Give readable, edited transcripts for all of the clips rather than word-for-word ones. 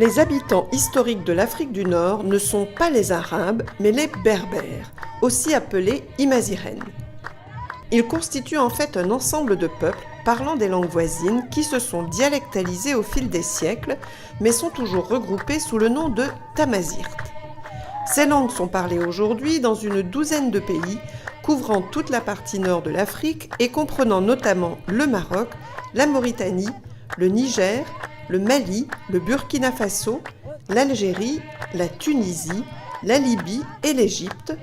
Les habitants historiques de l'Afrique du Nord ne sont pas les Arabes, mais les Berbères, aussi appelés Imazirènes. Ils constituent en fait un ensemble de peuples parlant des langues voisines qui se sont dialectalisés au fil des siècles, mais sont toujours regroupés sous le nom de Tamazirt. Ces langues sont parlées aujourd'hui dans une douzaine de pays, couvrant toute la partie nord de l'Afrique et comprenant notamment le Maroc, la Mauritanie, le Niger, le Mali, le Burkina Faso, l'Algérie, la Tunisie, la Libye et l'Égypte,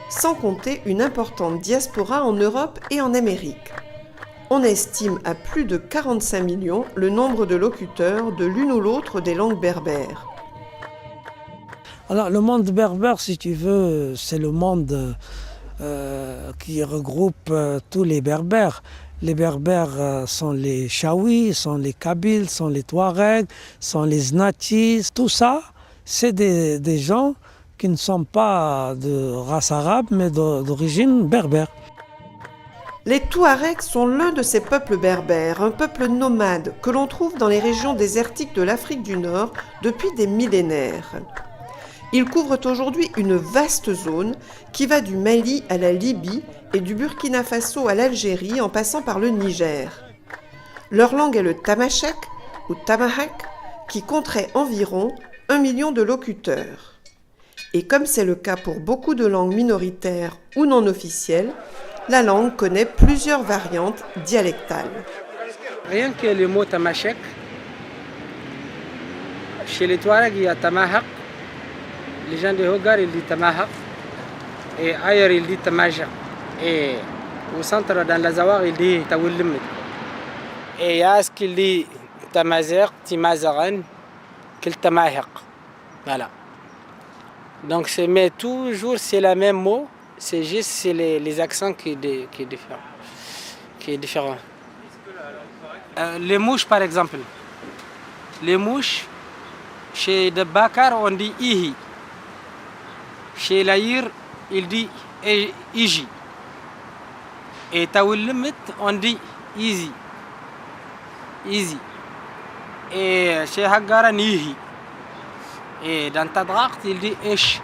sans compter une importante diaspora en Europe et en Amérique. On estime à plus de 45 millions le nombre de locuteurs de l'une ou l'autre des langues berbères. Alors le monde berbère, si tu veux, c'est le monde qui regroupe tous les berbères. Les berbères sont les Chaouis, sont les Kabyles, sont les Touaregs, sont les Znatis. Tout ça, c'est des gens qui ne sont pas de race arabe, mais d'origine berbère. Les Touaregs sont l'un de ces peuples berbères, un peuple nomade que l'on trouve dans les régions désertiques de l'Afrique du Nord depuis des millénaires. Ils couvrent aujourd'hui une vaste zone qui va du Mali à la Libye et du Burkina Faso à l'Algérie en passant par le Niger. Leur langue est le tamashek ou tamahak qui compterait environ 1 million de locuteurs. Et comme c'est le cas pour beaucoup de langues minoritaires ou non officielles, la langue connaît plusieurs variantes dialectales. Rien que le mot tamashek, chez les Touaregs il y a tamahak. Les gens de Hogar, ils disent Tamahak, et ailleurs, ils disent Tamajak. Et au centre, dans l'Azawar, ils disent Tawillimit. Et il y a ce qu'ils disent Tamazir, Timazaran, qu'il Tamahak. Voilà. Donc, mais toujours, c'est le même mot, c'est juste les accents qui est différent. Les mouches, par exemple. Les mouches, chez de Bakar, on dit Ihi. Chez l'Aïr, il dit Iji. Et Tawillimit, on dit Easy. Easy. Et chez Haggara, Nihi. Et dans Tadrakt, il dit Ish.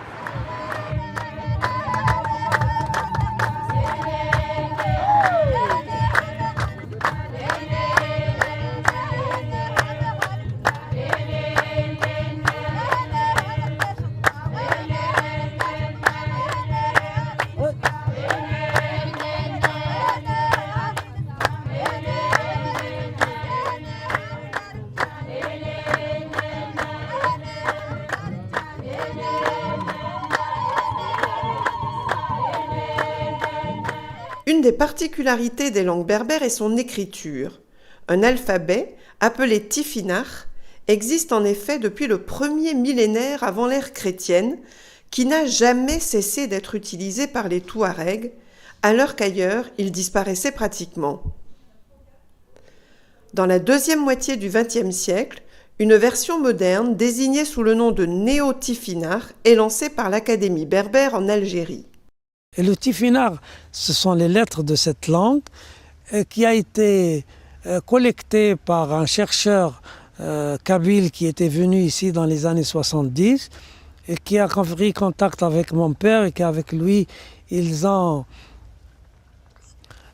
Une des particularités des langues berbères est son écriture. Un alphabet, appelé Tifinagh, existe en effet depuis le premier millénaire avant l'ère chrétienne, qui n'a jamais cessé d'être utilisé par les Touaregs, alors qu'ailleurs il disparaissait pratiquement. Dans la deuxième moitié du XXe siècle, une version moderne, désignée sous le nom de Néo-Tifinagh, est lancée par l'Académie berbère en Algérie. Et le Tifinagh, ce sont les lettres de cette langue qui a été collectée par un chercheur kabyle qui était venu ici dans les années 70 et qui a pris contact avec mon père et qu'avec lui, ils ont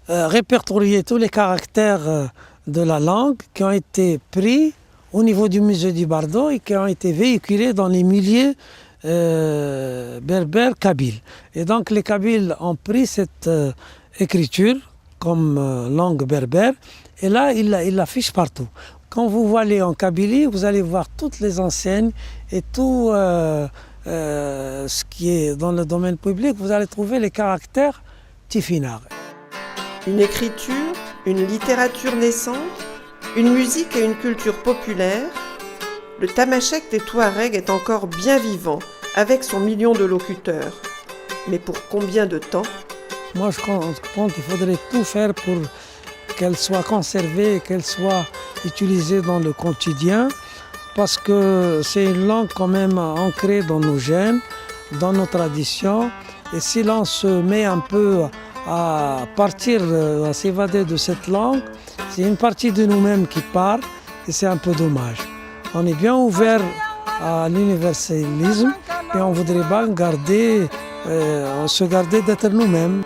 répertorié tous les caractères de la langue qui ont été pris au niveau du musée du Bardo et qui ont été véhiculés dans les milieux berbère kabyle. Et donc les Kabyles ont pris cette écriture comme langue berbère et là ils l'affichent partout. Quand vous allez en Kabylie, vous allez voir toutes les enseignes et tout ce qui est dans le domaine public, vous allez trouver les caractères Tifinagh. Une écriture, une littérature naissante, une musique et une culture populaire, le tamashek des Touaregs est encore bien vivant, avec son million de locuteurs. Mais pour combien de temps ? Moi, je pense qu'il faudrait tout faire pour qu'elle soit conservée et qu'elle soit utilisée dans le quotidien, parce que c'est une langue quand même ancrée dans nos gènes, dans nos traditions. Et si l'on se met un peu à partir, à s'évader de cette langue, c'est une partie de nous-mêmes qui part et c'est un peu dommage. On est bien ouvert à l'universalisme et on voudrait pas se garder d'être nous-mêmes.